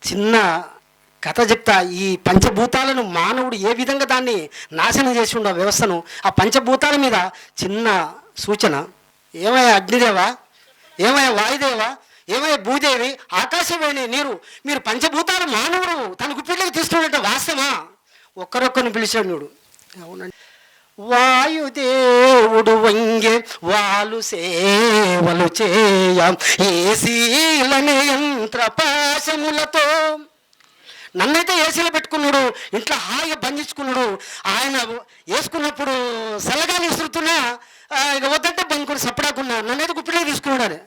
చిన్న కథ చెప్తా. ఈ పంచభూతాలను మానవుడు ఏ విధంగా దాన్ని నాశనం చేసి ఉండ వ్యవస్థను, ఆ పంచభూతాల మీద చిన్న సూచన. ఏమయ్యా అగ్నిదేవా, ఏమయ్యా వాయుదేవా, ఏమయ్యా భూదేవి, ఆకాశవేణి నీరు, మీరు పంచభూతాలు మానవుడు తన గుప్పిట్లోకి తీసుకున్నట్టు వాస్తవమా? ఒక్కరొక్కరిని పిలిచాడు నుడు. అవునండి. వాయుదేవుడు వంగే వాలు సేవలు చేయ ఏసీలనే యంత్ర పాశములతో. నన్నైతే ఏసీలో పెట్టుకున్నాడు, ఇంట్లో హాయిగా బంధించుకున్నాడు. ఆయన వేసుకున్నప్పుడు సలగాలు ఇస్తున్నా ఇక వద్దంటే బంకుడు సపడాకున్నా నన్నైతే గుప్పిలో తీసుకున్నాడు.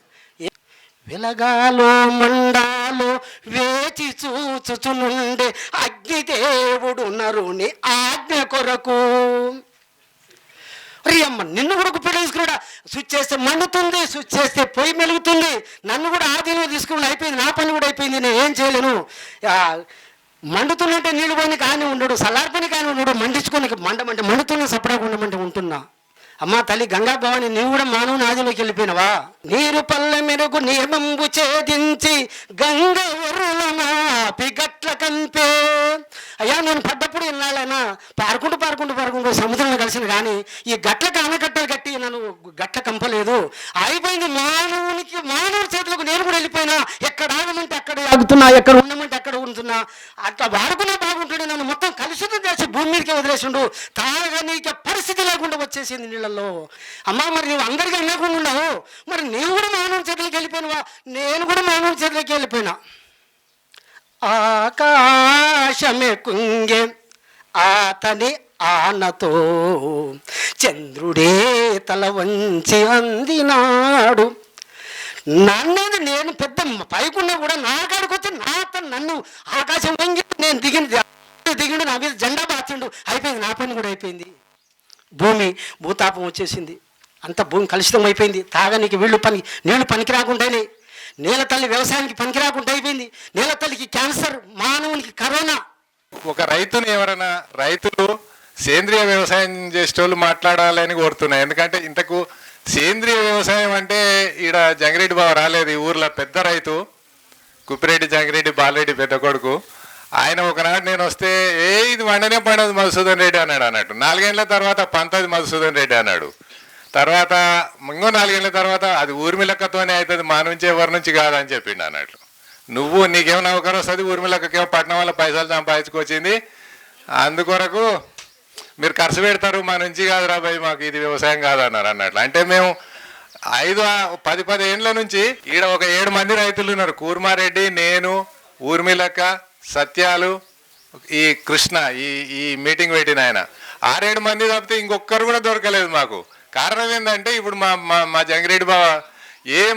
వెలగాలో మండాలో వేచి చూచుచునుండే అగ్నిదేవుడు నరుని ఆజ్ఞ కొరకు. అమ్మ నిన్ను కూడా గుప్పిలో తీసుకున్నాడా? స్విచ్ చేస్తే మండుతుంది, స్విచ్ చేస్తే పొయ్యి మెలుగుతుంది. నన్ను కూడా ఆధీనంలో తీసుకుని అయిపోయింది, నా పని కూడా అయిపోయింది, నేను ఏం చేయలేను. మండుతున్నట్టే నీళ్ళు పోయిన కానీ ఉండడు, సలార్పని కానీ ఉండడు, మండించుకొని మండుతున్న సపడాకు ఉండమంటే ఉంటున్నా. అమ్మా తల్లి గంగా భవాని, నీవు కూడా మానవుని ఆదిలోకి వెళ్ళిపోయినవా? నీరు పల్లె మెరుగు నియమంబు ఛేదించి గంగ వరులమాపి గట్ల కంపే. అయ్యా నేను పడ్డప్పుడు ఇన్నాళ్ళైనా పారుకుంటూ సముద్రంలో కలిసిన కానీ ఈ గట్లకు ఆనకట్టలు కట్టి నన్ను గట్ల కంపలేదు. అయిపోయింది మానవుని చేతులకు నేను కూడా వెళ్ళిపోయినా. ఎక్కడ ఆగమంటే అక్కడ ఆగుతున్నా, ఎక్కడ ఉండమంటే అక్కడ ఉంటున్నా. అట్లా వాడుకున్నా బాగుంటుంది. నన్ను మొత్తం కలుషితం చేసి భూమి మీదకే వదిలేసిండు. తాగనీకే పరిస్థితి లేకుండా వచ్చేసింది నీళ్ళల్లో. అమ్మా మరి నువ్వు అందరికీ అనకుండా ఉన్నావు, మరి నీవు కూడా మానవుని చేతులకి వెళ్ళిపోయినవా? నేను కూడా మానవుని చేతులకి వెళ్ళిపోయినా. ఆకాశమే కుంగే అతని ఆనతో చంద్రుడే తల వంచి అందినాడు. నన్నేది నేను పెద్ద పైకున్నా కూడా నా కాడికి వచ్చి నన్ను ఆకాశం వంగి నేను దిగిండు నా మీద జెండా బాచిండు. అయిపోయింది, నా పని కూడా అయిపోయింది. భూతాపం వచ్చేసింది, అంత భూమి కలుషితం అయిపోయింది. తాగనికి నీళ్లు పనికి రాకుండానే, నేల తల్లి వ్యవసాయానికి పనికి రాకుండా అయిపోయింది. నేల తల్లికి క్యాన్సర్, మానవునికి కరోనా. ఒక రైతులు సేంద్రియ వ్యవసాయం చేసేటోళ్ళు మాట్లాడాలని కోరుతున్నాయి. ఎందుకంటే ఇంతకు సేంద్రియ వ్యవసాయం అంటే ఈడ జంగిరెడ్డి బావ రాలేదు, ఈ ఊర్లో పెద్ద రైతు కుప్పిరెడ్డి జంగిరెడ్డి బాలరెడ్డి పెద్ద కొడుకు. ఆయన ఒకనాడు నేను వస్తే ఇది వండనే పండదు మధుసూదన్ రెడ్డి అన్నాడు. అన్నట్టు 4 ఏళ్ల తర్వాత పంతది మధుసూదన్ రెడ్డి అన్నాడు. తర్వాత ఇంకో 4 ఏళ్ల తర్వాత అది ఊర్మిళక్కతోనే అవుతుంది, మా నుంచి ఎవరి నుంచి కాదని చెప్పిండు అన్నట్లు. నీకేమో నౌకరం వస్తుంది, ఊర్మిళక్కకేమో పట్నం వల్ల పైసలు సంపాదించుకొచ్చింది, అందుకొరకు మీరు ఖర్చు పెడతారు, మా నుంచి కాదు రాబాయి, మాకు ఇది వ్యవసాయం కాదన్నారు అన్నట్లు. అంటే మేము 5-10 ఏళ్ళ నుంచి ఈడ ఒక 7 మంది రైతులు ఉన్నారు. కూర్మారెడ్డి, నేను, ఊర్మిళక్క, సత్యాలు, ఈ కృష్ణ, ఈ మీటింగ్ పెట్టిన ఆయన 6-7 మంది తప్పితే ఇంకొక్కరు కూడా దొరకలేదు మాకు. కారణం ఏంటంటే ఇప్పుడు మా జంగిరెడ్డి బావ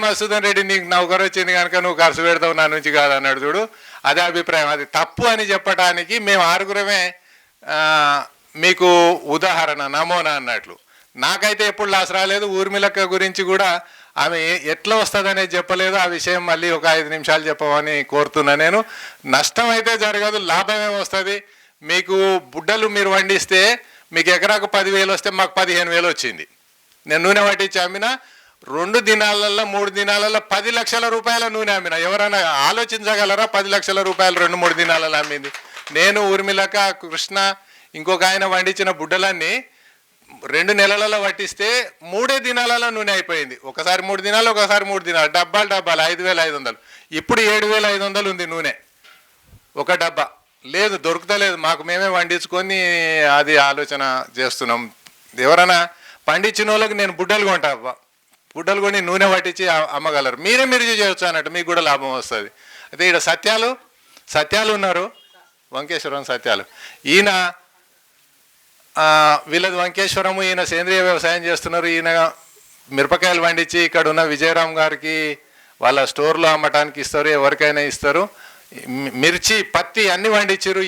మధుసూదన్ రెడ్డి నీకు నౌకరు వచ్చింది కనుక నువ్వు ఖర్చు పెడతావు, నా నుంచి కాదన్నాడు చూడు. అదే అభిప్రాయం. అది తప్పు అని చెప్పడానికి మేము 6గురమే మీకు ఉదాహరణ, నమూనా అన్నట్లు. నాకైతే ఎప్పుడు లాస్ రాలేదు. ఊర్మిళక్క గురించి కూడా ఆమె ఎట్లా వస్తుంది అనేది చెప్పలేదు. ఆ విషయం మళ్ళీ ఒక 5 నిమిషాలు చెప్పమని కోరుతున్నా. నేను నష్టం అయితే జరగదు, లాభమే వస్తుంది. మీకు బుడ్డలు మీరు వండిస్తే మీకు ఎకరాకు 10,000 వస్తే మాకు 15,000 వచ్చింది. నేను నూనె పట్టించి అమ్మిన 2 దినాలలో 3 దినాలలో 10 లక్షల రూపాయల నూనె అమ్మిన. ఎవరైనా ఆలోచించగలరా? 10 లక్షల రూపాయలు 2-3 దినాలలో అమ్మింది. నేను, ఊర్మిళక, కృష్ణ, ఇంకొక ఆయన వండించిన బుడ్డలన్నీ 2 నెలలలో పట్టిస్తే 3 దినాలలో నూనె అయిపోయింది. ఒకసారి 3 దినాలు, ఒకసారి 3 దినాలు, డబ్బాలు 5,500. ఇప్పుడు 7,500 ఉంది నూనె ఒక డబ్బా. లేదు, దొరుకుతలేదు మాకు, మేమే వండించుకొని అది ఆలోచన చేస్తున్నాం. ఎవరైనా పండించిన వాళ్ళకి నేను బుడ్డలు బుడ్డలు కొని నూనె పట్టించి అమ్మగలరు. మీరు చేయొచ్చు అన్నట్టు, మీకు కూడా లాభం వస్తుంది. అయితే ఇక్కడ సత్యాలు ఉన్నారు, వంకేశ్వరం సత్యాలు. ఈయన వీళ్ళది వంకేశ్వరము, ఈయన సేంద్రియ వ్యవసాయం చేస్తున్నారు. ఈయన మిరపకాయలు పండించి ఇక్కడ ఉన్న విజయరామ్ గారికి వాళ్ళ స్టోర్లో అమ్మటానికి ఇస్తారు, ఎవరికైనా ఇస్తారు. మిర్చి, పత్తి అన్ని పండించారు.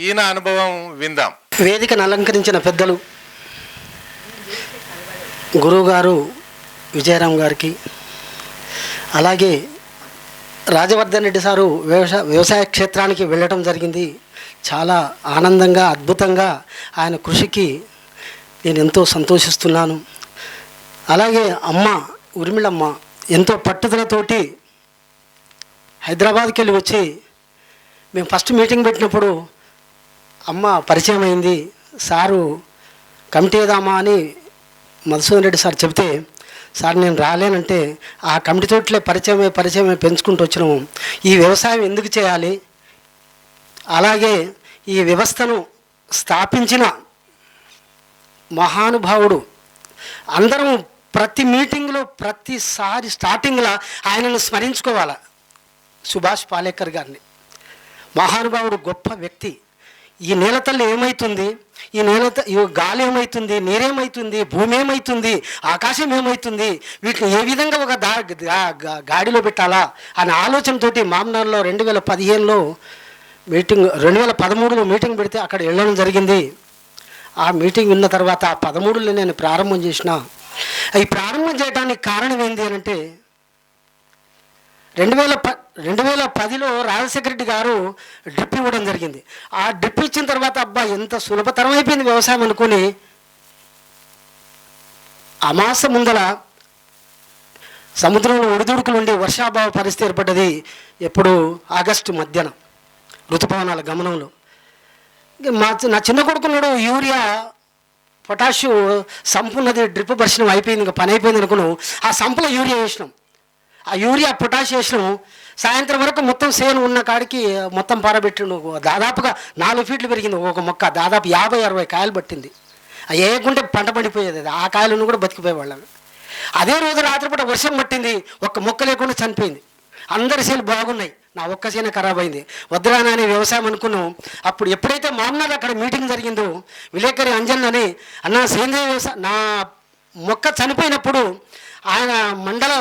ఈయన అనుభవం విందాం. వేదికను అలంకరించిన పెద్దలు గురువుగారు విజయరామ్ గారికి, అలాగే రాజవర్ధన్ రెడ్డి సారు వ్యవసాయ క్షేత్రానికి వెళ్ళటం జరిగింది. చాలా ఆనందంగా, అద్భుతంగా ఆయన కృషికి నేను ఎంతో సంతోషిస్తున్నాను. అలాగే ఊర్మిళమ్మ ఎంతో పట్టుదలతోటి హైదరాబాద్కి వెళ్ళి వచ్చి మేము ఫస్ట్ మీటింగ్ పెట్టినప్పుడు అమ్మ పరిచయం అయింది, సారు కమిటీ వేద్దామా అని మధుసూదన్ రెడ్డి సార్ చెప్తే, సార్ నేను రాలేనంటే ఆ కమిటీ తోటలే పరిచయమే పెంచుకుంటూ వచ్చినాము. ఈ వ్యవసాయం ఎందుకు చేయాలి, అలాగే ఈ వ్యవస్థను స్థాపించిన మహానుభావుడు, అందరం ప్రతి మీటింగ్లో ప్రతిసారి స్టార్టింగ్లో ఆయనను స్మరించుకోవాలి, సుభాష్ పాలేకర్ గారిని. మహానుభావుడు, గొప్ప వ్యక్తి. ఈ నేలతల్లి ఏమవుతుంది, ఈ గాలి ఏమవుతుంది, నీరేమవుతుంది, భూమి ఏమవుతుంది, ఆకాశం ఏమవుతుంది, వీటిని ఏ విధంగా ఒక గాడిలో పెట్టాలా అనే ఆలోచనతోటి మామ్నార్లో 2015లో మీటింగ్, 2013లో మీటింగ్ పెడితే అక్కడ వెళ్ళడం జరిగింది. ఆ మీటింగ్ విన్న తర్వాత ఆ 13లో నేను ప్రారంభం చేసిన. ఈ ప్రారంభం చేయడానికి కారణం ఏంటి అని అంటే 2010లో రాజశేఖర రెడ్డి గారు డ్రిప్ ఇవ్వడం జరిగింది. ఆ డ్రిప్ ఇచ్చిన తర్వాత అబ్బా ఎంత సులభతరం అయిపోయింది వ్యవసాయం అనుకుని అమాస ముందల సముద్రంలో ఒడిదుడుకులు ఉండి వర్షాభావ పరిస్థితి ఏర్పడ్డది. ఎప్పుడు ఆగస్టు మధ్యాహ్నం ఋతుపవనాల గమనంలో నా చిన్న కొడుకున్నాడు, యూరియా పొటాషు సంపు ఉన్నది, డ్రిప్ పరిశ్రమ అయిపోయింది, ఇంకా పని అయిపోయింది అనుకున్నాం. ఆ సంపులో యూరియా వేసినాం. ఆ యూరియా పొటాష్ వేసినాం. సాయంత్రం వరకు మొత్తం సేను ఉన్న కాడికి మొత్తం పారబెట్టిండు. దాదాపుగా 4 ఫీట్లు పెరిగింది ఒక మొక్క, దాదాపు 50-60 కాయలు పట్టింది. అవి వేయకుంటే పంట పడిపోయేది, ఆ కాయలను కూడా బతికిపోయేవాళ్ళం. అదే రోజు రాత్రిపూట వర్షం పట్టింది, ఒక్క మొక్క లేకుండా చనిపోయింది. అందరి చేలు బాగున్నాయి, నా ఒక్క చేనే ఖరాబ్ అయింది. వద్దురానా అనే వ్యవసాయం అనుకున్నాం. అప్పుడు ఎప్పుడైతే మామూలు అక్కడ మీటింగ్ జరిగిందో విలేకరి అంజన్ అని అన్న సేంద్రీయ వ్యవసాయం, నా మొక్క చనిపోయినప్పుడు ఆయన మండల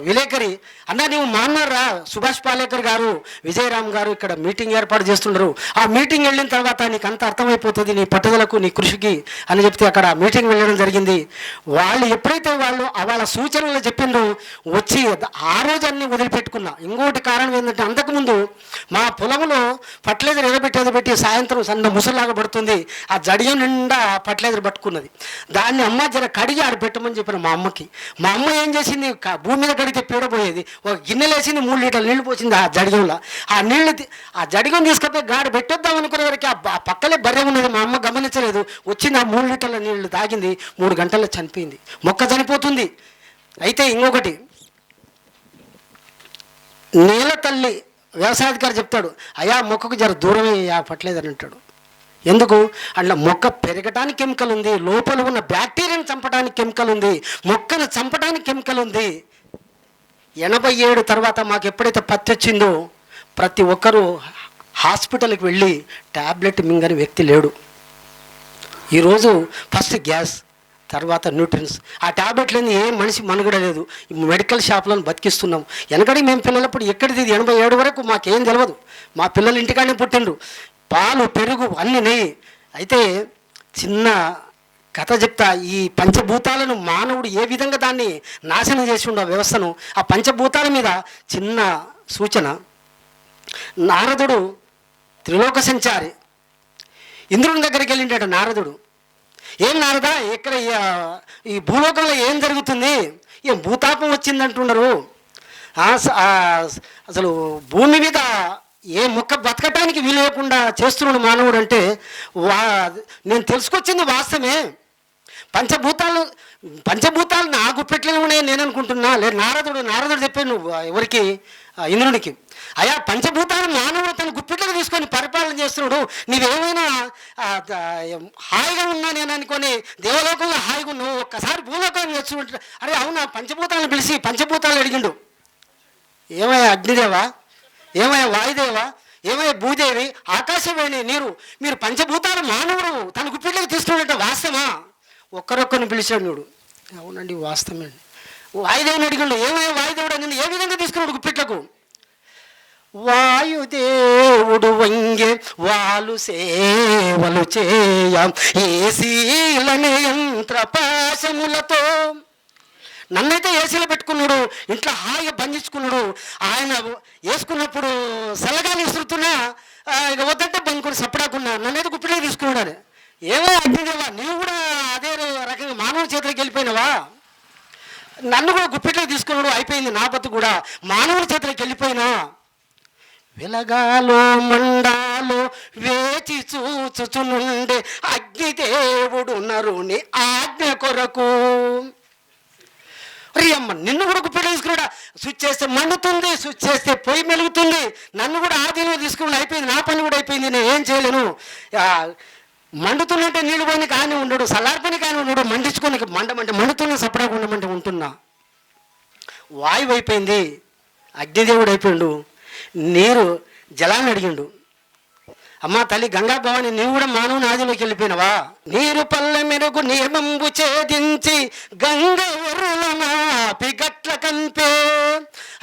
విలేకరి అన్న నువ్వు మాన్నారా, సుభాష్ పాలేకర్ గారు, విజయరామ్ గారు ఇక్కడ మీటింగ్ ఏర్పాటు చేస్తుండ్రు, ఆ మీటింగ్ వెళ్ళిన తర్వాత నీకు అంత అర్థమైపోతుంది నీ పట్టుదలకు నీ కృషికి అని చెప్తే అక్కడ మీటింగ్ వెళ్ళడం జరిగింది. వాళ్ళు ఎప్పుడైతే వాళ్ళ సూచనలు చెప్పిండ్రో వచ్చి ఆ రోజు అన్ని వదిలిపెట్టుకున్నా. ఇంకోటి కారణం ఏంటంటే అంతకుముందు మా పొలంలో ఫర్టిలైజర్ ఎదబెట్టి సాయంత్రం సన్న ముసలాగా పడుతుంది, ఆ జడియం నిండా ఫర్టిలైజర్ పట్టుకున్నది. దాన్ని అమ్మ జర కడిగి ఆడ పెట్టమని చెప్పిన మా అమ్మకి. మా అమ్మ ఏం చేసింది, భూమి మీద కడిగితే పీడపోయేది, ఒక గిన్నెలు వేసింది, 3 లీటర్ల నీళ్లు పోసింది ఆ జడిగంలో. ఆ జడిగం తీసుకపోయి గాడి పెట్టొద్దాం అనుకునే వరకు ఆ పక్కలే బర్రె ఉన్నది, మా అమ్మ గమనించలేదు. వచ్చింది ఆ 3 లీటర్ల నీళ్లు తాగింది, 3 గంటల్లో చనిపోయింది, మొక్క చనిపోతుంది. అయితే ఇంకొకటి, నేల తల్లి వ్యవసాయాధికారి చెప్తాడు, అయ్యా మొక్కకు జర దూరమే పట్టలేదని అంటాడు. ఎందుకు అట్లా మొక్క పెరగటానికి కెమికల్ ఉంది, లోపల ఉన్న బ్యాక్టీరియాని చంపడానికి కెమికల్ ఉంది, మొక్కను చంపడానికి కెమికల్ ఉంది. 87 తర్వాత మాకు ఎప్పుడైతే పత్తి వచ్చిందో ప్రతి ఒక్కరూ హాస్పిటల్కి వెళ్ళి ట్యాబ్లెట్ మింగని వ్యక్తి లేడు. ఈరోజు ఫస్ట్ గ్యాస్, తర్వాత న్యూట్రిన్స్, ఆ ట్యాబ్లెట్లని ఏ మనిషి మనుగడ లేదు. మెడికల్ షాప్లను బతికిస్తున్నాం. వెనకడికి మేము పిల్లలప్పుడు ఎక్కడిది 87 వరకు మాకేం తెలియదు. మా పిల్లలు ఇంటికాడనే పుట్టిండ్రు, పాలు పెరుగు అన్ని నెయ్యి. అయితే చిన్న కథ చెప్తా. ఈ పంచభూతాలను మానవుడు ఏ విధంగా దాన్ని నాశనం చేసి ఉండ వ్యవస్థను, ఆ పంచభూతాల మీద చిన్న సూచన. నారదుడు త్రిలోక సంచారి, ఇంద్రుని దగ్గరికి వెళ్ళిండట నారదుడు. ఏం నారదా, ఇక్కడ ఈ భూలోకంలో ఏం జరుగుతుంది, ఏం భూతాపం వచ్చిందంటున్నారు, అసలు భూమి మీద ఏ మొక్క బతకటానికి వీలు లేకుండా చేస్తున్నాడు మానవుడు అంటే, నేను తెలుసుకొచ్చింది వాస్తవమే. పంచభూతాలు నా గుప్పెట్లనే ఉన్నాయి నేను అనుకుంటున్నా. లేదు నారదుడు చెప్పాడు ఎవరికి, ఇంద్రునికి, అయ్యా పంచభూతాలు మానవుడు తన గుప్పెట్లకు తీసుకొని పరిపాలన చేస్తున్నాడు, నీవేమైనా హాయిగా ఉన్నా నేను అనుకొని దేవలోకంలో హాయిగా ఉన్నావు, ఒక్కసారి భూలోకాన్ని వచ్చి. అరే అవునా, పంచభూతాలను పిలిచి పంచభూతాలు అడిగిండు. ఏమయ్యా అగ్నిదేవా, ఏమయ్యా వాయుదేవా, ఏమయ్యా భూదేవి, ఆకాశవాణి నీరు, మీరు పంచభూతాలు మానవుడు తన గుప్పెట్లకు తీసుకున్నట్టు వాస్తవమా? ఒక్కరొక్కరిని పిలిచాడు నుడు. అవునండి వాస్తవమే. వాయుదేవుని అడిగిండు, ఏమయ్యా వాయుదేవుడు అడిగింది, ఏ విధంగా తీసుకున్నాడు గుప్పెట్లకు? వాయుదేవుడు వంగే వాలు సేవలు చేయ ఏసీలనే యంత్ర పాశములతో. నన్నైతే ఏసీలో పెట్టుకున్నాడు, ఇంట్లో హాయిగా బంధించుకున్నాడు. ఆయన వేసుకున్నప్పుడు సల్లగాలి ఇస్తున్నా ఇక వద్దంటే బందుకుని సపడాకున్నా, నన్నైతే గుప్పిలో తీసుకున్నాడు. అని ఏమో అగ్నిదేవా, నీవు కూడా అదే రకంగా మానవుడి చేతిలోకి వెళ్ళిపోయినావా? నన్ను కూడా గుప్పిట్లో తీసుకున్నాడు, అయిపోయింది నా బతు కూడా మానవుడి చేతిలోకి వెళ్ళిపోయినా. వెలగాలో మండాలో వేచి చూచుచునుండే అగ్నిదేవుడు నరుని ఆజ్ఞ కొరకు. అమ్మ నిన్ను కూడా గుప్పెట్లో తీసుకున్నాడా? స్విచ్ చేస్తే మండుతుంది, స్విచ్ చేస్తే పొయ్యి మెలుగుతుంది. నన్ను కూడా ఆధీనంలో తీసుకుని అయిపోయింది, నా పని కూడా అయిపోయింది, నేను ఏం చేయలేను. మండుతున్నట్టే నీళ్ళు పోయిన కానీ ఉండడు, సలార్పని కానీ ఉండడు, మండించుకొని మండుతున్న సపరేట్గా ఉండమంటే ఉంటున్నా. వాయువు అయిపోయింది, అగ్నిదేవుడు అయిపోయిండు, నీరు జలాన్ని అడిగిండు. అమ్మా తల్లి గంగా భవాని నీవు కూడా మానవుని ఆదిలోకి వెళ్ళిపోయినవా? నీరు పల్లె మెరుగు నియమంబు ఛేదించి గంగ ఎర్రలనాపి గట్ల కంపే.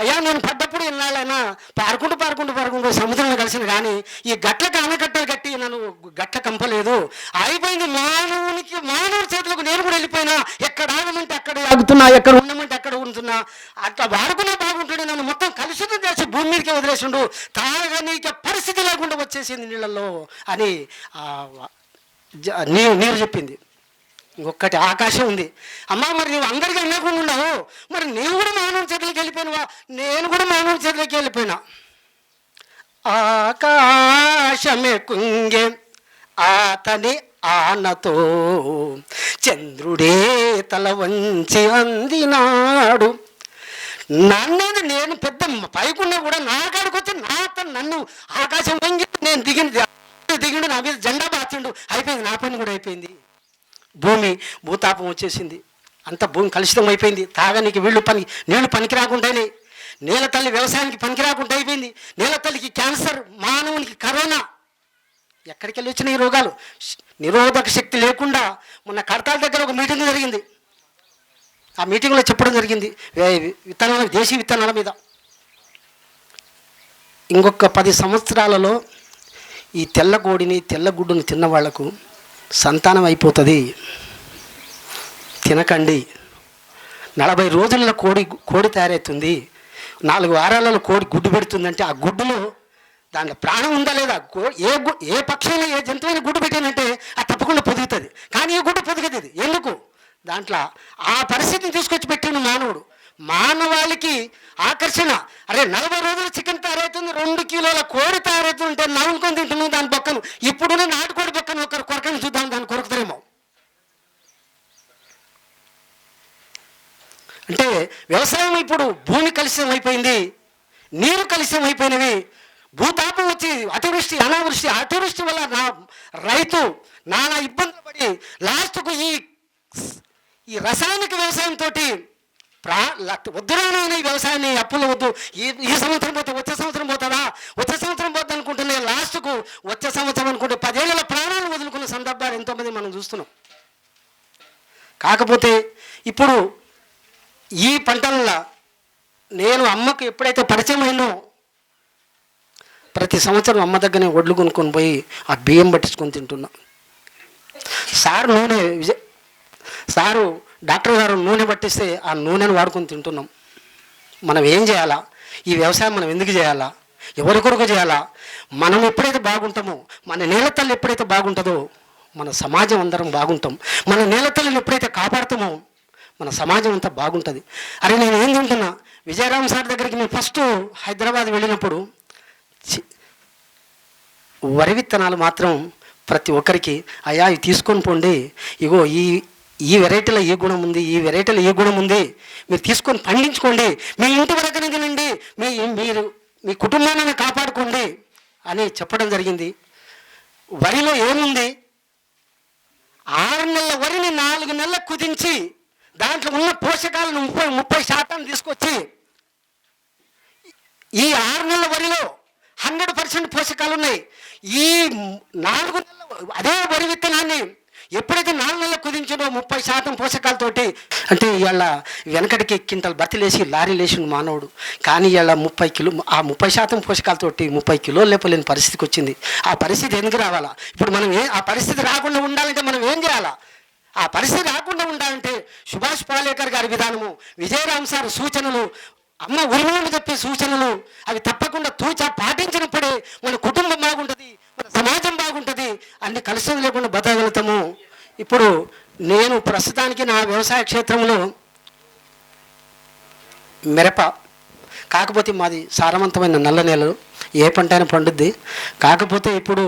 అయ్యా నేను పడ్డప్పుడు ఎన్నాళ్ళైనా పారుకుంటూ సముద్రంలో కలిసిన కానీ ఈ గట్లకు ఆనకట్టలు కట్టి నన్ను గట్ల కంపలేదు. అయిపోయింది, మానవుడి చేతులకు నేను కూడా వెళ్ళిపోయినా. ఎక్కడ ఆగమంటే అక్కడ ఆగుతున్నా, ఎక్కడ ఉండమంటే అక్కడ ఉంటున్నా. అట్లా వాడుకున్నా బాగుంటుండే, నన్ను మొత్తం కలుషితం చేసి భూమి మీదకే వదిలేసిండు. తాగనీక పరిస్థితి లేకుండా వచ్చేసింది నీళ్ళల్లో అని నీరు చెప్పింది. ఇంకొకటి ఆకాశం ఉంది. అమ్మా మరి నువ్వు అందరికీ అన్నకుండా ఉన్నావు, మరి నీవు కూడా మానవుని చేతులకి వెళ్ళిపోయినవా? నేను కూడా మానవుని చేతులకి వెళ్ళిపోయినా. ఆకాశమే కుంగే అతని ఆనతో చంద్రుడే తల వంచి అందినాడు. నన్నేది నేను పెద్ద పైకున్నా కూడా నా కాడికి వచ్చి నన్ను ఆకాశం వంగి నేను దిగిండు, నా మీద జెండా బాచిండు. అయిపోయింది, నా పని కూడా అయిపోయింది. భూతాపం వచ్చేసింది, అంత భూమి కలుషితం అయిపోయింది. తాగనికి నీళ్లు పనికి రాకుండానే, నేల తల్లి వ్యవసాయానికి పనికి రాకుండా అయిపోయింది. నేల తల్లికి క్యాన్సర్, మానవునికి కరోనా, ఎక్కడికి వెళ్ళి వచ్చిన ఈ రోగాలు. నిరోధక శక్తి లేకుండా మొన్న కడతాల దగ్గర ఒక మీటింగ్ జరిగింది. ఆ మీటింగ్లో చెప్పడం జరిగింది దేశీ విత్తనాల మీద. ఇంకొక 10 సంవత్సరాలలో ఈ తెల్లగుడ్డుని తిన్న వాళ్లకు సంతానం అయిపోతుంది, తినకండి. 40 రోజులలో కోడి తయారవుతుంది, 4 వారాలలో కోడి గుడ్డు పెడుతుందంటే ఆ గుడ్డులో దాంట్లో ప్రాణం ఉందా లేదా? ఏ పక్షైనా ఏ జంతువుని గుడ్డు పెట్టానంటే అది తప్పకుండా పొదుగుతుంది. కానీ ఈ గుడ్డు పొదుగుతుంది ఎందుకు? దాంట్లో ఆ పరిస్థితిని తీసుకొచ్చి పెట్టిన మానవుడు. మానవాళికి ఆకర్షణ, అరే 40 రోజులు చికెన్ తయారవుతుంది, 2 కిలోల కోడి తయారవుతుంటే నవ్వుకొని తింటున్నాం దాని బొక్కను. ఇప్పుడున్న నాటుకోడి బొక్కను ఒకరు కొరకని చూద్దాం, దాన్ని కొరకుతారేమో. అంటే వ్యవసాయం ఇప్పుడు భూమి కలుషితం అయిపోయింది, నీరు కలుషితం అయిపోయినవి. భూతాపం వచ్చి అతివృష్టి అతివృష్టి వల్ల రైతు నానా ఇబ్బందులు పడి లాస్ట్కు ఈ రసాయనిక వ్యవసాయంతో వద్దురానైన ఈ వ్యవసాయాన్ని అప్పులు వద్దు, ఈ సంవత్సరం పోతే వచ్చే సంవత్సరం పోతుందా, వచ్చే సంవత్సరం పోద్ది అనుకుంటున్నాయి. లాస్ట్కు వచ్చే సంవత్సరం అనుకుంటే 10 ఏళ్ళ ప్రాణాలు వదులుకున్న సందర్భాలు ఎంతోమంది మనం చూస్తున్నాం. కాకపోతే ఇప్పుడు ఈ పంటల్లో నేను అమ్మకు ఎప్పుడైతే పరిచయం అయిందో ప్రతి సంవత్సరం అమ్మ దగ్గరనే ఒడ్లు కొనుక్కొని పోయి ఆ బియ్యం పట్టించుకొని తింటున్నా. సారు డాక్టర్ గారు నూనె పట్టిస్తే ఆ నూనెను వాడుకొని తింటున్నాం. మనం ఏం చేయాలా? ఈ వ్యవసాయం మనం ఎందుకు చేయాలా? ఎవరి కొరకు చేయాలా? మనం ఎప్పుడైతే బాగుంటామో, మన నేల తల్లి ఎప్పుడైతే బాగుంటుందో మన సమాజం అందరం బాగుంటాం. మన నేల తల్లిని ఎప్పుడైతే కాపాడుతామో మన సమాజం అంతా బాగుంటుంది. అరే నేను ఏం తింటున్నా, విజయరామ్ సార్ దగ్గరికి నేను ఫస్ట్ హైదరాబాద్ వెళ్ళినప్పుడు వరి విత్తనాలు మాత్రం ప్రతి ఒక్కరికి అయ్యా ఇవి తీసుకొని పోండి, ఇగో ఈ వెరైటీలో ఏ గుణం ఉంది, ఈ వెరైటీలో ఏ గుణం ఉంది, మీరు తీసుకొని పండించుకోండి, మీ ఇంటి వరకు తినండి, మీరు మీ కుటుంబాన్ని కాపాడుకోండి అని చెప్పడం జరిగింది. వరిలో ఏముంది? 6 నెలల వరిని 4 నెలలకు కుదించి దాంట్లో ఉన్న పోషకాలను 30% తీసుకొచ్చి ఈ 6 నెలల వరిలో 100% పోషకాలు ఉన్నాయి. ఈ 4 నెలల అదే వరి విత్తనాన్ని ఎప్పుడైతే 4 నెలలు కుదించినో 30% పోషకాలతోటి, అంటే ఇవాళ వెనకటికి క్వింటల్ బతిలేసి లారీ లేచిన మానవుడు, కానీ ఇవాళ 30% పోషకాలతోటి 30 కిలోలు లేపలేని పరిస్థితికి వచ్చింది. ఆ పరిస్థితి ఎందుకు రావాలా? ఇప్పుడు మనం ఆ పరిస్థితి రాకుండా ఉండాలంటే మనం ఏం చేయాలా? ఆ పరిస్థితి రాకుండా ఉండాలంటే సుభాష్ పాలేకర్ గారి విధానము, విజయరామ్ సార్ సూచనలు, అమ్మ ఉరిమలు చెప్పే సూచనలు అవి తప్పకుండా పాటించినప్పుడే మన కుటుంబం బాగుంటుంది, మన సమాజం బాగుంటుంది, అన్ని కలుషం లేకుండా బతకగలుగుతాము. ఇప్పుడు నేను ప్రస్తుతానికి నా వ్యవసాయ క్షేత్రంలో మిరప, కాకపోతే మాది సారవంతమైన నల్ల నేలలు. ఏ పంట అయినా పండుద్ది. కాకపోతే ఇప్పుడు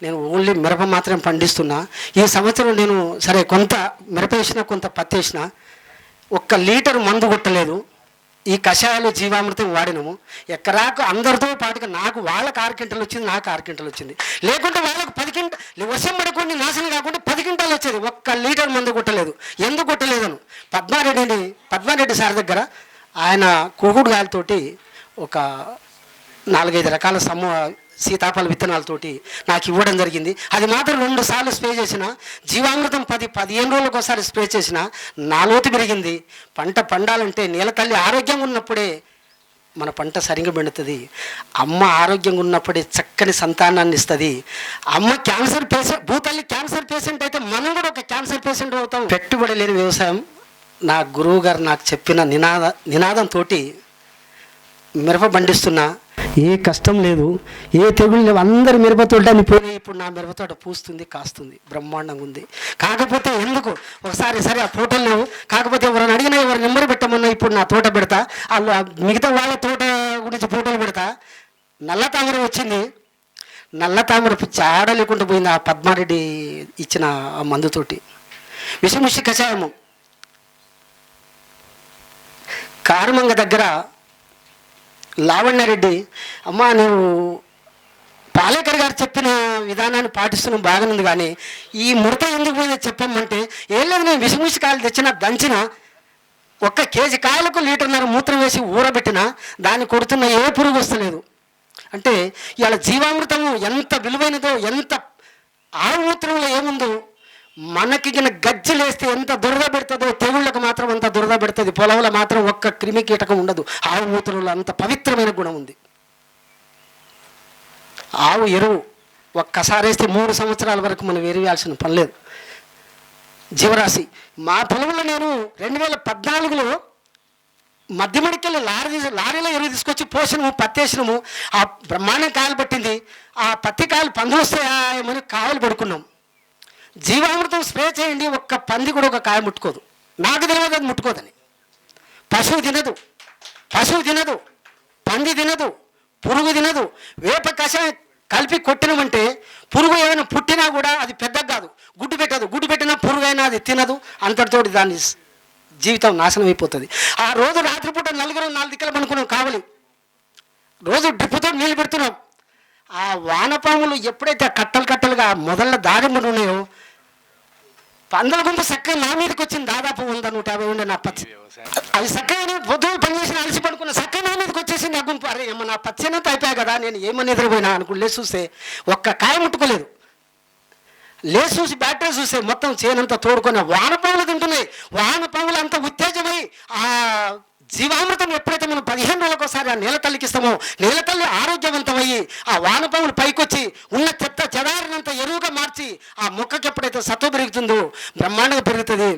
నేను ఓన్లీ మిరప మాత్రమే పండిస్తున్నా. ఈ సంవత్సరం నేను సరే కొంత మిరప వేసిన, కొంత పత్తి వేసిన, 1 లీటర్ మందు కొట్టలేదు. ఈ కషాయాలు జీవామృతం వాడినాము. ఎకరాకు అందరితో పాటుగా నాకు వాళ్ళకి 6 క్వింటాలు వచ్చింది, నాకు 6 క్వింటాలు వచ్చింది. లేకుంటే వాళ్ళకు 10 క్వింటాలు, వర్షం పడుకొని నాశనం కాకుండా 10 క్వింటాలు వచ్చేది. 1 లీటర్ మందు కొట్టలేదు. ఎందుకు కొట్టలేదను పద్మారెడ్డి సార్ దగ్గర ఆయన కోకుడు గాలితోటి ఒక 4-5 రకాల సీతాఫల విత్తనాలతోటి నాకు ఇవ్వడం జరిగింది. అది మాత్రం 2 సార్లు స్ప్రే చేసిన. జీవామృతం 10-15 రోజులకు ఒకసారి స్ప్రే చేసిన. నా లోతు పెరిగింది. పంట పండాలంటే నేల తల్లి ఆరోగ్యంగా ఉన్నప్పుడే మన పంట సరిగ్గా పండుతుంది. అమ్మ ఆరోగ్యంగా ఉన్నప్పుడే చక్కని సంతానాన్ని ఇస్తుంది. అమ్మ క్యాన్సర్ పేషెంట్, భూతల్లి క్యాన్సర్ పేషెంట్ అయితే మనం కూడా ఒక క్యాన్సర్ పేషెంట్ అవుతాం. పెట్టుబడి లేని వ్యవసాయం నా గురువు గారు నాకు చెప్పిన నినాదంతో మిరప పండిస్తున్నా. ఏ కష్టం లేదు, ఏ తెగులు లేవు. అందరి మిరప తోటని పోయి ఇప్పుడు నా మిరప తోట పూస్తుంది, కాస్తుంది, బ్రహ్మాండంగా ఉంది. కాకపోతే ఎందుకు ఒకసారి సరే ఆ ఫోటోలు లేవు. కాకపోతే ఎవరైనా అడిగినా, ఎవరు నెంబర్ పెట్టమన్నా ఇప్పుడు నా తోట పెడతా. వాళ్ళు మిగతా వాళ్ళ తోట గురించి ఫోటోలు పెడతా. నల్ల తామర వచ్చింది. నల్ల తామర చాడ లేకుండా పోయింది ఆ పద్మారెడ్డి ఇచ్చిన ఆ మందుతోటి. విషముషి కషాయము కారుమంగ దగ్గర లావణ్యారెడ్డి, అమ్మ నువ్వు పాలేకర్ గారు చెప్పిన విధానాన్ని పాటిస్తున్నాం బాగానుంది, కానీ ఈ ముడత ఎందుకు పోయిందో చెప్పమంటే, ఏం లేదు, నేను విషముషి కాయలు తెచ్చిన, దంచిన, 1 కేజీ కాయలకు 1.5 లీటర్ మూత్రం వేసి ఊరబెట్టిన, దాన్ని కొడుతున్న ఏ పురుగు వస్తలేదు. అంటే ఇవాళ జీవామృతము ఎంత విలువైనదో, ఎంత ఆవు మూత్రంలో ఏముందో, మనకి గజ్జలేస్తే ఎంత దురద పెడుతుందో, తెగుళ్ళకు మాత్రం అంత దురద పెడుతుంది. పొలంలో మాత్రం 1 క్రిమి కీటకం ఉండదు. ఆవు మూత్రంలో అంత పవిత్రమైన గుణం ఉంది. ఆవు ఎరువు ఒక్కసారి వేస్తే 3 సంవత్సరాల వరకు మనం ఎరువేయాల్సిన పని లేదు. జీవరాశి మా పొలంలో నేను 2014లో మధ్యమడికెళ్ళి లారీలో ఎరువు తీసుకొచ్చి పోసినము, పత్తి వేసినాము. ఆ బ్రహ్మాండం కాయలు పట్టింది. ఆ పత్తి కాయలు పందులు వస్తాయని కాయలు పడుకున్నాం. జీవామృతం స్ప్రే చేయండి, 1 పంది కూడా 1 కాయ ముట్టుకోదు. నాకు తెలియదు అది ముట్టుకోదని. పశువు తినదు, పంది తినదు, పురుగు తినదు. వేప కషాయం కలిపి కొట్టినామంటే పురుగు ఏమైనా పుట్టినా కూడా అది పెద్దగా కాదు, గుడ్డు పెట్టదు. గుడ్డు పెట్టినా పురుగు అయినా అది తినదు. అంతటితోటి దాని జీవితం నాశనం అయిపోతుంది. ఆ రోజు రాత్రిపూట 4 దిక్కులు పనుకున్నాం కావలి. రోజు డ్రిప్పుతో నీళ్ళు పెడుతున్నాం. ఆ వానపాములు ఎప్పుడైతే కట్టలుగా మొదళ్ళ దారిములు ఉన్నాయో, పందుల గుంపు చక్కగా నా మీదకి వచ్చింది. దాదాపు 100-150 ఉండే నా పచ్చి. అవి చక్కగా పొద్దున పనిచేసిన అలసి పడుకున్న చక్కగా నా మీదకి వచ్చేసి నా గుంపు. అరే ఏమో నా పచ్చినంత అయిపోయా కదా, నేను ఏమని ఎదురుపోయినా అనుకుని లేచి చూస్తే 1 కాయ ముట్టుకోలేదు. లేచి చూసి బ్యాటరీ చూస్తే మొత్తం చేనంతా తోడుకొని వానపాములు తింటున్నాయి. వానపాములు అంత ఉత్తేజమై ఆ జీవామృతం ఎప్పుడైతే మనం 15 రోజులకు ఒకసారి ఆ నేల తల్లికి ఇస్తామో, నేల తల్లి ఆరోగ్యవంతమయ్యి ఆ వానపాములు పైకొచ్చి ఉన్న చెత్త చెదారినంత ఎరువుగా మార్చి ఆ మొక్కకి ఎప్పుడైతే సత్వ పెరుగుతుందో బ్రహ్మాండంగా పెరుగుతుంది.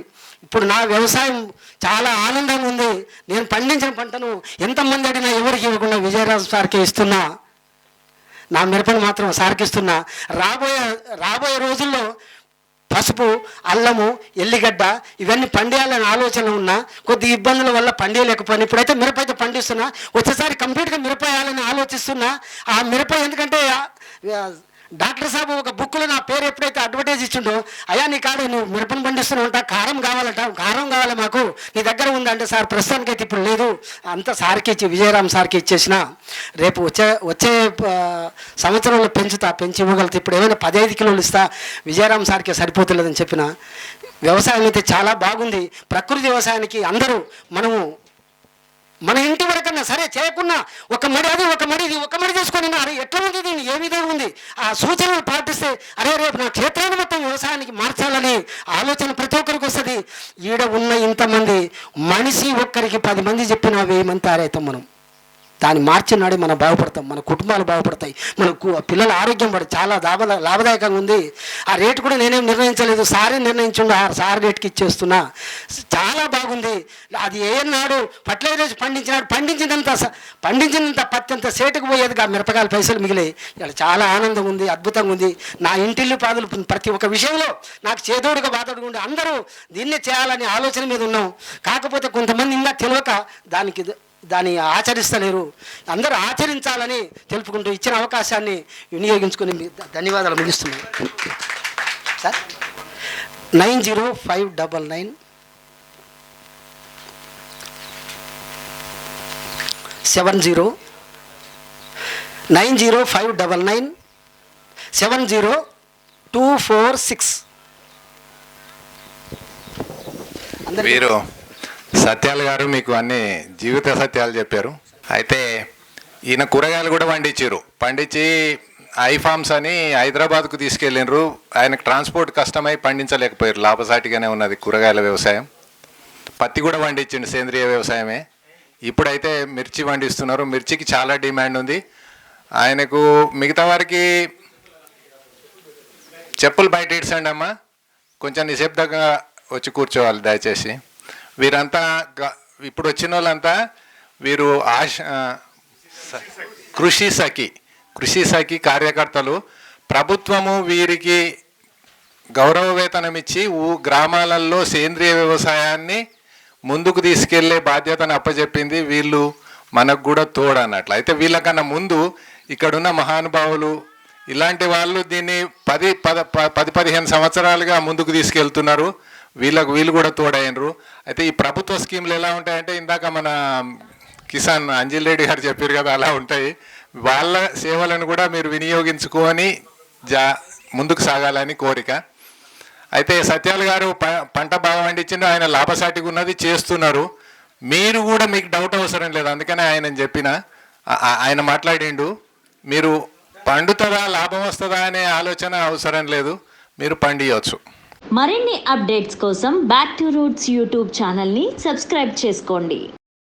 ఇప్పుడు నా వ్యవసాయం చాలా ఆనందంగా ఉంది. నేను పండించిన పంటను ఎంతమంది అడిగినా ఎవరికి ఇవ్వకుండా విజయరాజు సార్కే ఇస్తున్నా. నా మిరపను మాత్రం సార్కి ఇస్తున్నా. రాబోయే రోజుల్లో పసుపు, అల్లము, ఎల్లిగడ్డ ఇవన్నీ పండియాలని ఆలోచన ఉన్నా. కొద్ది ఇబ్బందుల వల్ల పండియలేకపోయినా ఇప్పుడైతే మిరప అయితే పండిస్తున్నా. వచ్చేసారి కంప్లీట్గా మిరప వేయాలని ఆలోచిస్తున్నా. ఆ మిరప ఎందుకంటే డాక్టర్ సాబ్ ఒక బుక్లో నా పేరు ఎప్పుడైతే అడ్వర్టైజ్ ఇచ్చిండో, అయ్యా నీ కాదు నువ్వు మిరపను పండిస్తున్నావు అంట, కారం కావాలి మాకు, నీ దగ్గర ఉందంటే, సార్ ప్రస్తుతానికైతే ఇప్పుడు లేదు, అంతా సార్కి ఇచ్చి విజయరామ్ సార్కి ఇచ్చేసిన. రేపు వచ్చే సంవత్సరంలో పెంచి ఇవ్వగలుగుతా. ఇప్పుడు ఏమైనా 15 కిలోలు ఇస్తా, విజయరామ్ సార్కి సరిపోతులేదని చెప్పిన. వ్యవసాయం అయితే చాలా బాగుంది. ప్రకృతి వ్యవసాయానికి అందరూ మన ఇంటి వరకన్నా సరే చేయకున్నా 1 మడి అది 1 మడి ఇది 1 మడి చేసుకొని, అరే ఎట్లా ఉంది దీన్ని, ఏ విధంగా ఉంది, ఆ సూచనలు పాటిస్తే అరే రేపు నా క్షేత్రాన్ని మొత్తం వ్యవసాయానికి మార్చాలని ఆలోచన ప్రతి ఒక్కరికి వస్తుంది. ఈడ ఉన్న ఇంతమంది మనిషి ఒక్కరికి 10 మంది చెప్పినా 1000 మంది తయారవుతాం. మనం దాన్ని మార్చినాడే మనం బాగుపడతాం, మన కుటుంబాలు బాగుపడతాయి, మనకు పిల్లల ఆరోగ్యం పడి చాలా లాభదాయకంగా ఉంది. ఆ రేటు కూడా నేనేం నిర్ణయించలేదు, సారే నిర్ణయించుండు. ఆ సార్ రేటుకి ఇచ్చేస్తున్నా. చాలా బాగుంది. అది ఏనాడు ఫర్టిలైజర్స్ పండించినంత పత్తి అంత సేటుకు పోయేదిగా మిరపకాయల పైసలు మిగిలాయి. ఇలా చాలా ఆనందం ఉంది, అద్భుతంగా ఉంది. నా ఇంటిల్లి పాదులు ప్రతి ఒక్క విషయంలో నాకు చేదోడుగా బాధోడుగా ఉండి అందరూ దీన్నే చేయాలని ఆలోచన మీద ఉన్నాం. కాకపోతే కొంతమంది ఇంకా తెలియక దానికి దాన్ని ఆచరిస్తలేరు. అందరూ ఆచరించాలని తెలుపుకుంటూ ఇచ్చిన అవకాశాన్ని వినియోగించుకుని ధన్యవాదాలు ముగిస్తున్నాను సార్. 90599 70246. వీరు సత్యాలు గారు మీకు అన్ని జీవిత సత్యాలు చెప్పారు. అయితే ఈయన కూరగాయలు కూడా పండించి ఐఫార్మ్స్ అని హైదరాబాద్కు తీసుకెళ్ళినారు. ఆయనకు ట్రాన్స్పోర్ట్ కష్టమై పండించలేకపోయారు. లాభసాటిగానే ఉన్నది కూరగాయల వ్యవసాయం. పత్తి కూడా పండించండి, సేంద్రియ వ్యవసాయమే. ఇప్పుడైతే మిర్చి పండిస్తున్నారు. మిర్చికి చాలా డిమాండ్ ఉంది. ఆయనకు మిగతా వారికి చెప్పులు బయట ఇడ్సండి అమ్మా, కొంచెం నిశ్శబ్దంగా వచ్చి కూర్చోవాలి దయచేసి. వీరంతా ఇప్పుడు వచ్చిన వాళ్ళంతా వీరు కృషి సఖి కార్యకర్తలు. ప్రభుత్వము వీరికి గౌరవ వేతనం ఇచ్చి గ్రామాలలో సేంద్రియ వ్యవసాయాన్ని ముందుకు తీసుకెళ్లే బాధ్యతను అప్పచెప్పింది. వీళ్ళు మనకు కూడా తోడన్నట్లు. అయితే వీళ్ళకన్నా ముందు ఇక్కడున్న మహానుభావులు ఇలాంటి వాళ్ళు దీన్ని 10-15 సంవత్సరాలుగా ముందుకు తీసుకెళ్తున్నారు. వీళ్ళు కూడా తోడైనరు. అయితే ఈ ప్రభుత్వ స్కీమ్లు ఎలా ఉంటాయంటే ఇందాక మన కిసాన్ అంజిల్ రెడ్డి గారు చెప్పారు కదా, అలా ఉంటాయి. వాళ్ళ సేవలను కూడా మీరు వినియోగించుకొని ముందుకు సాగాలని కోరిక. అయితే సత్యాలు గారు పంట బాగా పండించిండు, ఆయన లాభసాటిగా ఉన్నది చేస్తున్నారు. మీరు కూడా మీకు డౌట్ అవసరం లేదు, అందుకనే ఆయన మాట్లాడిండు. మీరు పండుతుందా లాభం వస్తుందా అనే ఆలోచన అవసరం లేదు, మీరు పండియవచ్చు. మరిన్ని అప్డేట్స్ కోసం బ్యాక్ టు రూట్స్ యూట్యూబ్ ఛానల్ని సబ్స్క్రైబ్ చేసుకోండి.